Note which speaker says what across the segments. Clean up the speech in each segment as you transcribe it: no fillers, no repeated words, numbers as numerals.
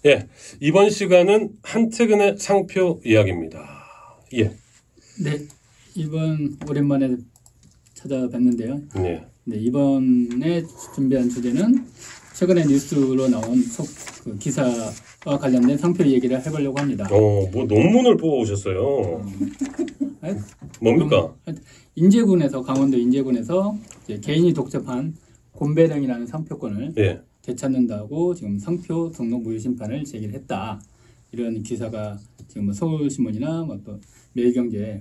Speaker 1: 예, 이번 시간은 한태근의 상표 이야기입니다. 예.
Speaker 2: 네, 이번 오랜만에 찾아봤는데요.
Speaker 1: 네.
Speaker 2: 네, 이번에 준비한 주제는 최근에 뉴스로 나온 그 기사와 관련된 상표 얘기를 해보려고 합니다.
Speaker 1: 뭐 논문을 뽑아오셨어요. 뭡니까?
Speaker 2: 인제군에서 강원도 인제군에서 이제 개인이 독점한 곰배령이라는 상표권을
Speaker 1: 예.
Speaker 2: 되찾는다고 지금 상표 등록 무효 심판을 제기를 했다. 이런 기사가 지금 뭐 서울신문이나 뭐 또 매일경제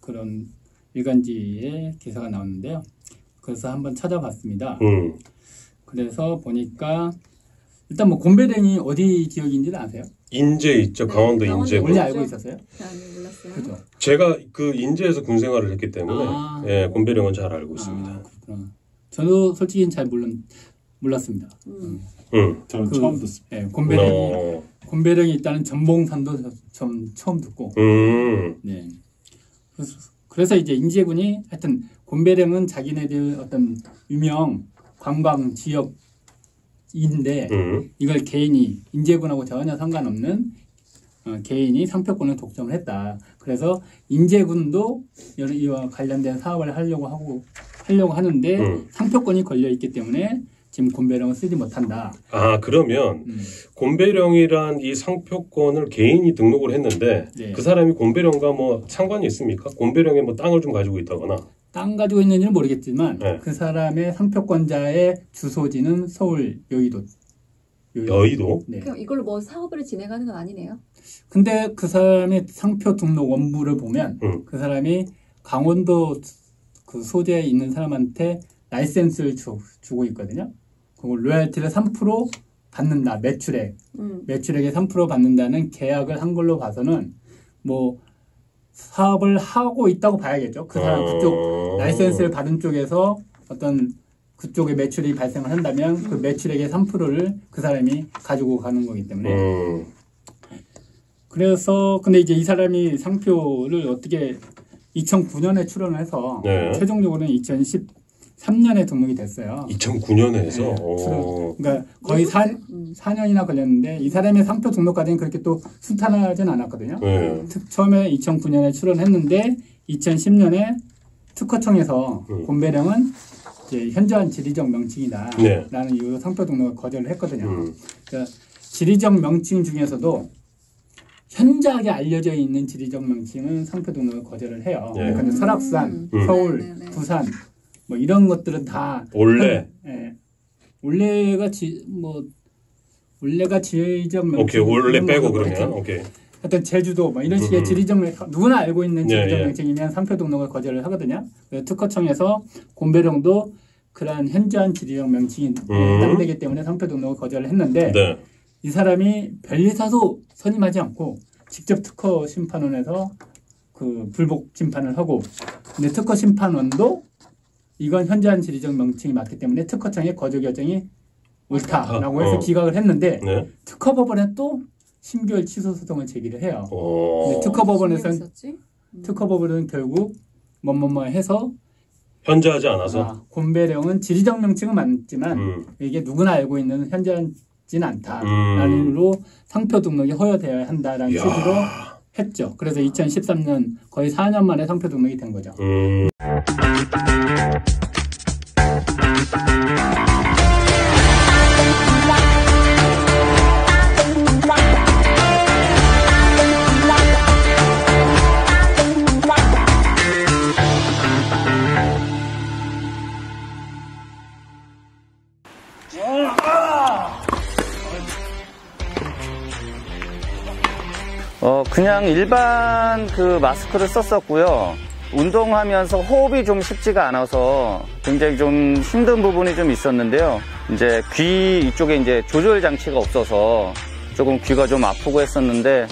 Speaker 2: 그런 일간지에 기사가 나왔는데요. 그래서 한번 찾아봤습니다. 그래서 보니까 일단 뭐 곰배령이 어디 지역인지는 아세요?
Speaker 1: 인제 있죠.
Speaker 3: 네,
Speaker 1: 강원도 인제군.
Speaker 2: 원래 알고 있었어요?
Speaker 3: 난 몰랐어요.
Speaker 2: 그죠?
Speaker 1: 제가 그 인제에서 군 생활을 했기 때문에 예, 곰배령은 잘 알고 있습니다.
Speaker 2: 그렇구나. 저도 솔직히 잘 몰랐습니다.
Speaker 4: 저는 처음 듣습니다.
Speaker 2: 네, 곰배령이 있다는 전봉산도 처음 듣고. 네. 그래서 이제 인제군이 하여튼 곰배령은 자기네들 어떤 유명 관광 지역인데 이걸 개인이 인제군하고 전혀 상관없는 개인이 상표권을 독점을 했다. 그래서 인제군도 이와 관련된 사업을 하려고 하는데 상표권이 걸려 있기 때문에 지금 곰배령을 쓰지 못한다.
Speaker 1: 아, 그러면 곰배령이란 이 상표권을 개인이 등록을 했는데
Speaker 2: 네.
Speaker 1: 그 사람이 곰배령과 뭐 상관이 있습니까? 곰배령에 뭐 땅을 좀 가지고 있다거나.
Speaker 2: 땅 가지고 있는지는 모르겠지만
Speaker 1: 네.
Speaker 2: 그 사람의 상표권자의 주소지는 서울 여의도.
Speaker 1: 여의도?
Speaker 2: 네.
Speaker 3: 그럼 이걸로 뭐 사업을 진행하는 건 아니네요.
Speaker 2: 근데 그 사람의 상표 등록 원부를 보면 그 사람이 강원도 그 소재에 있는 사람한테 라이센스를 주고 있거든요. 그걸 로열티를 3% 받는다. 매출액의 3% 받는다는 계약을 한 걸로 봐서는 뭐 사업을 하고 있다고 봐야겠죠. 그 사람 그쪽 라이센스를 받은 쪽에서 어떤 그쪽에 매출이 발생을 한다면 그 매출액의 3%를 그 사람이 가지고 가는 거기 때문에 그래서 근데 이제 이 사람이 상표를 어떻게 2009년에 출원을 해서
Speaker 1: 네.
Speaker 2: 최종적으로는 2013년에 등록이 됐어요.
Speaker 1: 2009년에 해서?
Speaker 2: 네, 그러니까 거의 4년이나 걸렸는데 이 사람의 상표 등록까지는 그렇게 또 순탄하진 않았거든요.
Speaker 1: 네.
Speaker 2: 처음에 2009년에 출원했는데 2010년에 특허청에서 곰배령은 이제 현저한 지리적 명칭이다
Speaker 1: 네.
Speaker 2: 라는 이유로 상표 등록을 거절을 했거든요. 그러니까 지리적 명칭 중에서도 현저하게 알려져 있는 지리적 명칭은 상표 등록을 거절을 해요.
Speaker 1: 네.
Speaker 2: 그러니까 설악산, 서울, 부산 뭐 이런 것들은 다
Speaker 1: 원래
Speaker 2: 원래가 지리적 명칭.
Speaker 1: 오케이, 원래 빼고 그러면 오케이.
Speaker 2: 하여튼 제주도 뭐 이런 식의 지리적 누구나 알고 있는 지리적
Speaker 1: 예.
Speaker 2: 명칭이면 상표 등록을 거절을 하거든요. 그래서 특허청에서 곰배령도 그러한 현저한 지리적 명칭이 해당되기 때문에 상표 등록을 거절을 했는데
Speaker 1: 네.
Speaker 2: 이 사람이 변리사도 선임하지 않고 직접 특허 심판원에서 그 불복 심판을 하고 근데 특허 심판원도 이건 현저한 지리적 명칭이 맞기 때문에 특허청의 거절 결정이 옳다라고 해서 기각을 했는데
Speaker 1: 네.
Speaker 2: 특허법원에 또 심교일 취소 소송을 제기를 해요. 근데 특허법원은 결국 뭐뭐뭐 해서
Speaker 1: 현저하지 않아서
Speaker 2: 곰배령은 지리적 명칭은 맞지만 이게 누구나 알고 있는 현저하지는 않다라는 로 상표 등록이 허용되어야 한다라는 취지로 했죠. 그래서 2013년 거의 4년 만에 상표 등록이 된 거죠.
Speaker 5: 그냥 일반 그 마스크를 썼었고요. 운동하면서 호흡이 좀 쉽지가 않아서 굉장히 좀 힘든 부분이 좀 있었는데요. 이제 귀 이쪽에 이제 조절 장치가 없어서 조금 귀가 좀 아프고 했었는데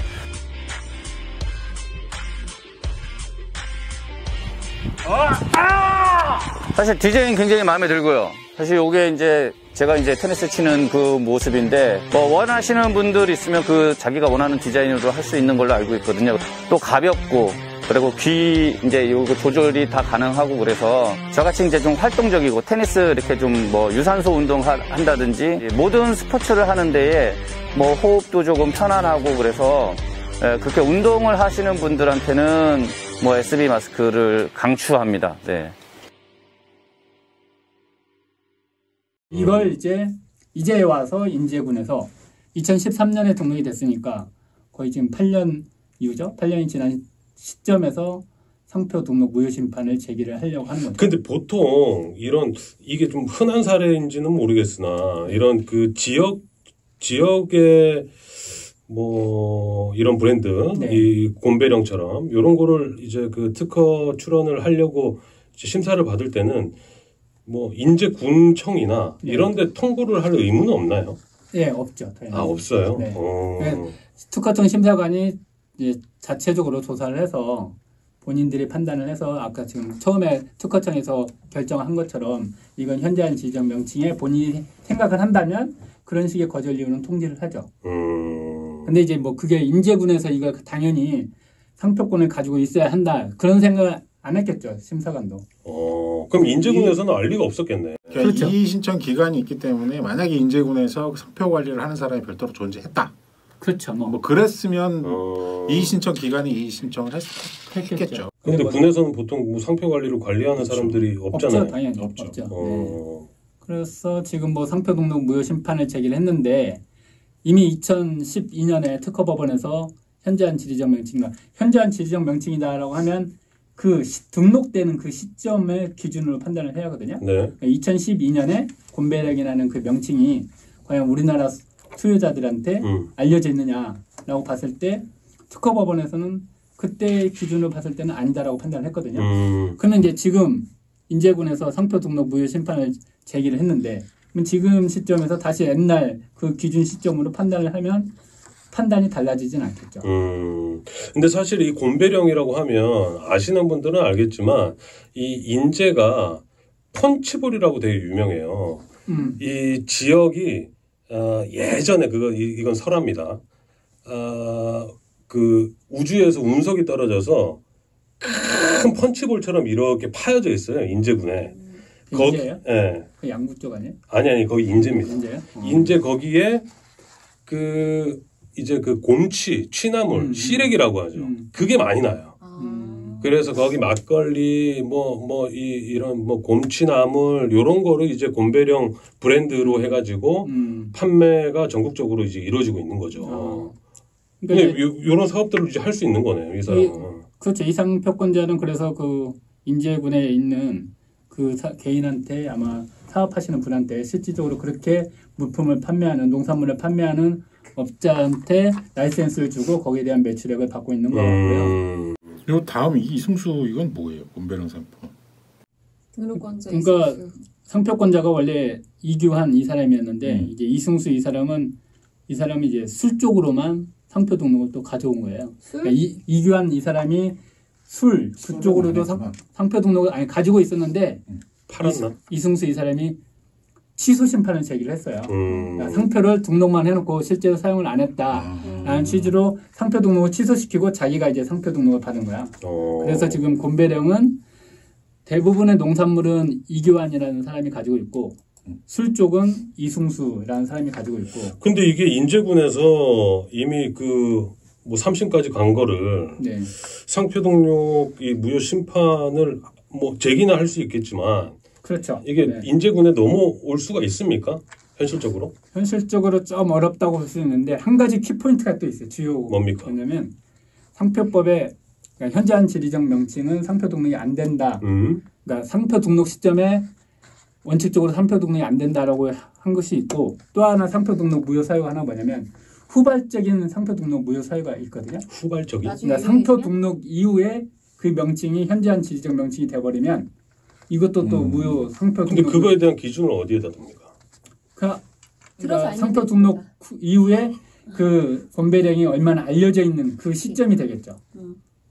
Speaker 5: 사실 디자인 굉장히 마음에 들고요. 사실 이게 이제 제가 이제 테니스 치는 그 모습인데 뭐 원하시는 분들 있으면 그 자기가 원하는 디자인으로 할 수 있는 걸로 알고 있거든요. 또 가볍고 그리고 귀 이제 요거 조절이 다 가능하고 그래서 저같이 이제 좀 활동적이고 테니스 이렇게 좀 뭐 유산소 운동 한다든지 모든 스포츠를 하는 데에 뭐 호흡도 조금 편안하고 그래서 그렇게 운동을 하시는 분들한테는 뭐 SB 마스크를 강추합니다. 네.
Speaker 2: 이걸 이제 와서 인제군에서 2013년에 등록이 됐으니까 거의 지금 8년 이후죠. 8년이 지난 시점에서 상표 등록 무효 심판을 제기를 하려고 하는 거죠.
Speaker 1: 근데 보통 이게 좀 흔한 사례인지는 모르겠으나 이런 그 지역의 뭐 이런 브랜드
Speaker 2: 네.
Speaker 1: 이 곰배령처럼 이런 거를 이제 그 특허 출원을 하려고 심사를 받을 때는 뭐 인제군청이나
Speaker 2: 네.
Speaker 1: 이런데 통보를 할 의무는 없나요?
Speaker 2: 네, 없죠. 당연히.
Speaker 1: 없어요.
Speaker 2: 네. 네. 특허청 심사관이 이제 자체적으로 조사를 해서 본인들이 판단을 해서 아까 지금 처음에 특허청에서 결정한 것처럼 이건 현재한 지정 명칭에 본인이 생각을 한다면 그런 식의 거절 이유는 통지를 하죠. 근데 이제 뭐 그게 인제군에서 이거 당연히 상표권을 가지고 있어야 한다 그런 생각 안 했겠죠, 심사관도.
Speaker 1: 그럼 인제군에서는 알 리가 없었겠네.
Speaker 6: 그러니까
Speaker 2: 그렇죠.
Speaker 6: 이의 신청 기간이 있기 때문에 만약에 인제군에서 상표 관리를 하는 사람이 별도로 존재했다.
Speaker 2: 그렇죠.
Speaker 6: 뭐 그랬으면 이의 신청 기간이 이의 신청을 했겠죠.
Speaker 1: 근데
Speaker 2: 뭐
Speaker 1: 군에서는 보통 뭐 상표 관리를 관리하는 사람들이 없잖아요.
Speaker 2: 없죠, 당연히
Speaker 6: 없죠.
Speaker 2: 없죠. 네. 그래서 지금 뭐 상표 등록 무효 심판을 제기를 했는데 이미 2012년에 특허법원에서 현재한 지리적 명칭과 현재한 지리적 명칭이다라고 하면 그 등록되는 그 시점을 기준으로 판단을 해야 하거든요.
Speaker 1: 네.
Speaker 2: 2012년에 곰배령이라는 그 명칭이 과연 우리나라 수요자들한테 알려져 있느냐라고 봤을 때 특허법원에서는 그때 기준으로 봤을 때는 아니다라고 판단을 했거든요. 그러면 이제 지금 인제군에서 상표 등록 무효 심판을 제기를 했는데 그럼 지금 시점에서 다시 옛날 그 기준 시점으로 판단을 하면 판단이 달라지진 않겠죠.
Speaker 1: 근데 사실 이 곰배령이라고 하면 아시는 분들은 알겠지만 이 인제가 펀치볼이라고 되게 유명해요. 이 지역이 예전에 이건 설합니다. 그 우주에서 운석이 떨어져서 큰 펀치볼처럼 이렇게 파여져 있어요. 인제군에.
Speaker 2: 인제예요?
Speaker 1: 예.
Speaker 2: 그 양구 쪽 아니에요?
Speaker 1: 아니 거기 인제입니다.
Speaker 2: 인제요?
Speaker 1: 인제 거기에 이제 그 곰치, 취나물, 시래기라고 하죠. 그게 많이 나요. 그래서 거기 막걸리 이런 곰치나물 요런 거를 이제 곰배령 브랜드로 해가지고 판매가 전국적으로 이제 이루어지고 있는 거죠. 근데 요런 사업들을 이제 할 수 있는 거네요, 이 사람은.
Speaker 2: 그렇죠. 이 상표권자는 그래서 그 인제군에 있는 그 개인한테 아마 사업하시는 분한테 실질적으로 그렇게 물품을 판매하는 농산물을 판매하는 업자한테 라이센스를 주고 거기에 대한 매출액을 받고 있는 거고요.
Speaker 6: 그리고 다음 이승수 이건 뭐예요? 곰배령 상표.
Speaker 3: 등록권자
Speaker 2: 그러니까
Speaker 3: 이승수.
Speaker 2: 상표권자가 원래 이규환 이 사람이었는데 이제 이승수 이 사람이 이제 술 쪽으로만 상표 등록을 또 가져온 거예요.
Speaker 3: 술?
Speaker 2: 그러니까 이규환 이 사람이 술 그쪽으로도 상표 등록을 가지고 있었는데
Speaker 1: 팔았나?
Speaker 2: 이승수 이 사람이 취소 심판을 제기를 했어요. 그러니까 상표를 등록만 해놓고 실제로 사용을 안 했다라는 취지로 상표 등록을 취소시키고 자기가 이제 상표 등록을 받은 거야. 그래서 지금 곰배령은 대부분의 농산물은 이규환이라는 사람이 가지고 있고 술 쪽은 이승수라는 사람이 가지고 있고.
Speaker 1: 근데 이게 인제군에서 이미 뭐 3심까지 간 거를
Speaker 2: 네.
Speaker 1: 상표 등록 이 무효 심판을 뭐 제기나 할 수 있겠지만
Speaker 2: 그렇죠.
Speaker 1: 이게
Speaker 2: 네.
Speaker 1: 인제군에 넘어올 수가 있습니까? 현실적으로?
Speaker 2: 현실적으로 좀 어렵다고 볼 수 있는데 한 가지 키포인트가 또 있어요. 주요.
Speaker 1: 뭡니까?
Speaker 2: 뭐냐면 상표법에 그러니까 현재한 지리적 명칭은 상표 등록이 안 된다. 그러니까 상표 등록 시점에 원칙적으로 상표 등록이 안 된다라고 한 것이 있고 또 하나 상표 등록 무효 사유가 하나 뭐냐면 후발적인 상표 등록 무효 사유가 있거든요.
Speaker 1: 후발적인?
Speaker 2: 그러니까 상표 등록 이후에 그 명칭이 현재한 지리적 명칭이 돼버리면 이것도 또 무효 상표 등록.
Speaker 1: 근데 그거에 대한 기준을 어디에다 둡니까?
Speaker 2: 그러니까 상표 등록 이후에 그 곰배령이 얼마나 알려져 있는 그 시점이 되겠죠.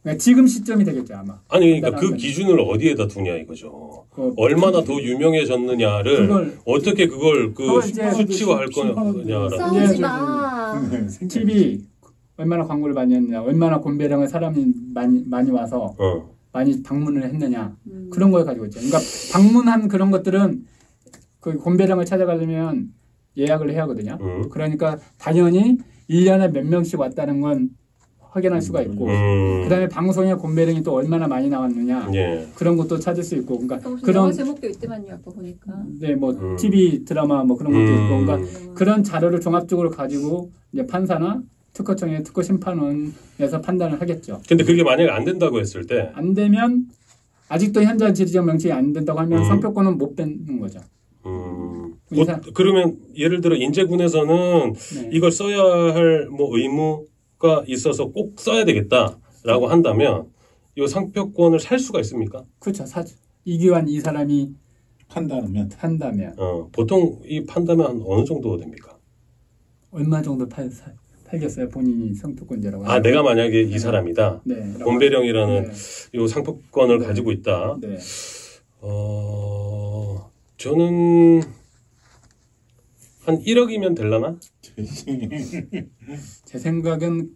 Speaker 2: 그러니까 지금 시점이 되겠죠 아마.
Speaker 1: 아니 그러니까 그 기준을 어디에다 두냐 이거죠. 얼마나 더 유명해졌느냐를 어떻게 그걸 수치화할 거냐라는.
Speaker 3: 싸우지 마.
Speaker 2: TV 얼마나 광고를 많이 했느냐, 얼마나 곤배령에 사람이 많이 와서 많이 방문을 했느냐 그런 걸 가지고 있죠. 그러니까 방문한 그런 것들은 그 곤배령을 찾아가려면 예약을 해야 하거든요. 그러니까 당연히 1년에 몇 명씩 왔다는 건 확인할 수가 있고 그다음에 방송에 곤배령이 또 얼마나 많이 나왔느냐 그런 것도 찾을 수 있고 그러니까
Speaker 3: 그런 제목도 있더만요. 아까 보니까.
Speaker 2: 네, 뭐 TV 드라마 뭐 그런 것도 있고 그러니까 그런 자료를 종합적으로 가지고 이제 판사나 특허청의 특허심판원에서 판단을 하겠죠.
Speaker 1: 근데 그게 만약에 안 된다고 했을 때
Speaker 2: 안 되면 아직도 현저한 지리적 명칭이 안 된다고 하면 상표권은 못 뺏는 거죠.
Speaker 1: 그러면 예를 들어 인제군에서는
Speaker 2: 네.
Speaker 1: 이걸 써야 할 뭐 의무가 있어서 꼭 써야 되겠다라고 한다면 이 상표권을 살 수가 있습니까?
Speaker 2: 그렇죠. 이기환 이 사람이
Speaker 4: 판다면
Speaker 1: 보통 이 판다면 한 어느 정도 됩니까?
Speaker 2: 얼마 정도 팔겠어요? 본인이 상표권자라고.
Speaker 1: 아, 내가 만약에 이 사람이다.
Speaker 2: 네.
Speaker 1: 곤배령이라는
Speaker 2: 네.
Speaker 1: 이 상표권을
Speaker 2: 네.
Speaker 1: 가지고 있다.
Speaker 2: 네.
Speaker 1: 저는 한 1억이면 될라나?
Speaker 2: 제 생각은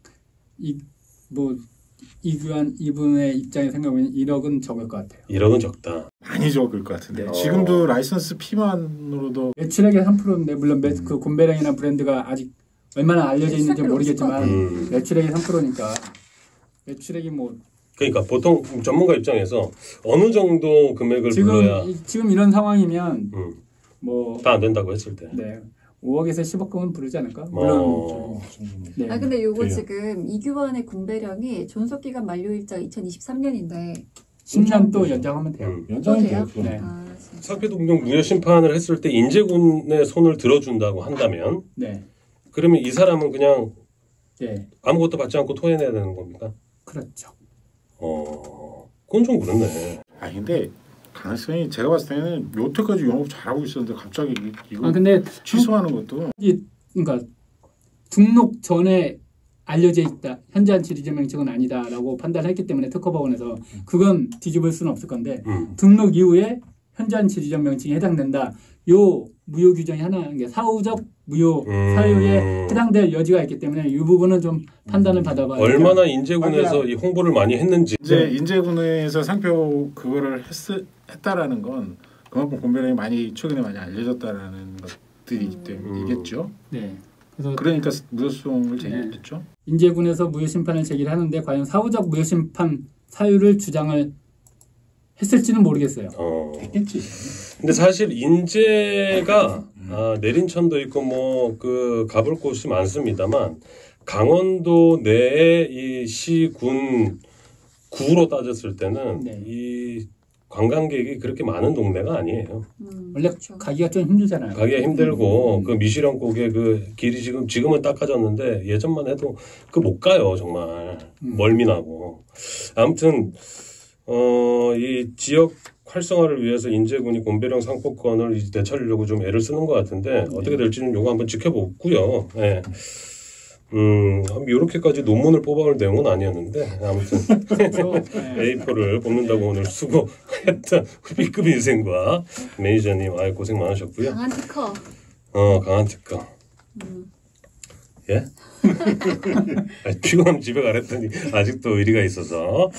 Speaker 2: 이기환 이분의 입장에 생각하면 1억은 적을 것 같아요.
Speaker 1: 1억은 적다.
Speaker 6: 많이 적을 것 같은데 지금도 라이선스 피만으로도
Speaker 2: 매출액의 3%인데 물론 그 곤배령이라는 브랜드가 아직 얼마나 알려져 있는지 모르겠지만 매출액이 3%니까 매출액이 뭐
Speaker 1: 그러니까 보통 전문가 입장에서 어느 정도 금액을 불러야
Speaker 2: 지금 이런 상황이면 뭐
Speaker 1: 다 안 된다고 했을 때
Speaker 2: 네. 5억에서 10억금은 부르지 않을까? 물론
Speaker 3: 네. 아 근데 요거 지금 이규환의 곤배령이 존속기간 만료일자 2023년인데
Speaker 2: 10년 또 연장하면 돼요.
Speaker 4: 연장이
Speaker 3: 돼요?
Speaker 4: 돼요.
Speaker 2: 네.
Speaker 3: 아,
Speaker 1: 상표동종 무효 심판을 했을 때 인제군의 손을 들어준다고 한다면
Speaker 2: 네.
Speaker 1: 그러면 이 사람은 그냥
Speaker 2: 네.
Speaker 1: 아무것도 받지 않고 토해내야 되는 겁니까?
Speaker 2: 그렇죠.
Speaker 1: 그건 좀 그렇네.
Speaker 6: 아 근데 가능성이 제가 봤을 때는 여태까지 영업 잘하고 있었는데 갑자기 이거
Speaker 2: 근데
Speaker 6: 취소하는 것도
Speaker 2: 그러니까 등록 전에 알려져 있다. 현재한 지리적 명칭은 아니다라고 판단했기 때문에 특허법원에서 그건 뒤집을 수는 없을 건데 등록 이후에 현재한 지리적 명칭에 해당된다. 요 무효 규정이 하나인 게 사후적 무효 사유에 해당될 여지가 있기 때문에 이 부분은 좀 판단을 받아봐야
Speaker 1: 얼마나 인제군에서 이 홍보를 많이 했는지.
Speaker 6: 이제 인제군에서 상표 그거를 했다라는 건 그만큼 곤배령이 많이 최근에 많이 알려졌다라는 것들이기 때문이겠죠.
Speaker 2: 네. 그래서
Speaker 6: 그러니까 무효소송을 제기했겠죠.
Speaker 2: 인제군에서 무효 심판을 제기를 하는데 과연 사후적 무효 심판 사유를 주장을 했을지는 모르겠어요.
Speaker 4: 했겠지.
Speaker 1: 근데 사실 인제가 내린천도 있고 뭐 그 가볼 곳이 많습니다만 강원도 내의 이 시군 구로 따졌을 때는
Speaker 2: 네.
Speaker 1: 이 관광객이 그렇게 많은 동네가 아니에요.
Speaker 2: 원래
Speaker 3: 그렇죠.
Speaker 2: 가기가 좀 힘들잖아요.
Speaker 1: 가기가 힘들고 그 미시령 곡의 그 길이 지금은 닦아졌는데 예전만 해도 그 못 가요 정말 멀미나고. 아무튼 이 지역 활성화를 위해서 인제군이 곤배령 상표권을 되찾으려고 좀 애를 쓰는 것 같은데 어떻게 될지는 요거 한번 지켜보고요. 네. 이렇게까지 논문을 뽑아올 내용은 아니었는데 아무튼 A4를 뽑는다고 오늘 수고했던 B급 인생과 매니저님 고생 많으셨고요.
Speaker 3: 강한 특허.
Speaker 1: 강한 특허. 예? 피곤하면 집에 가랬더니 아직도 의리가 있어서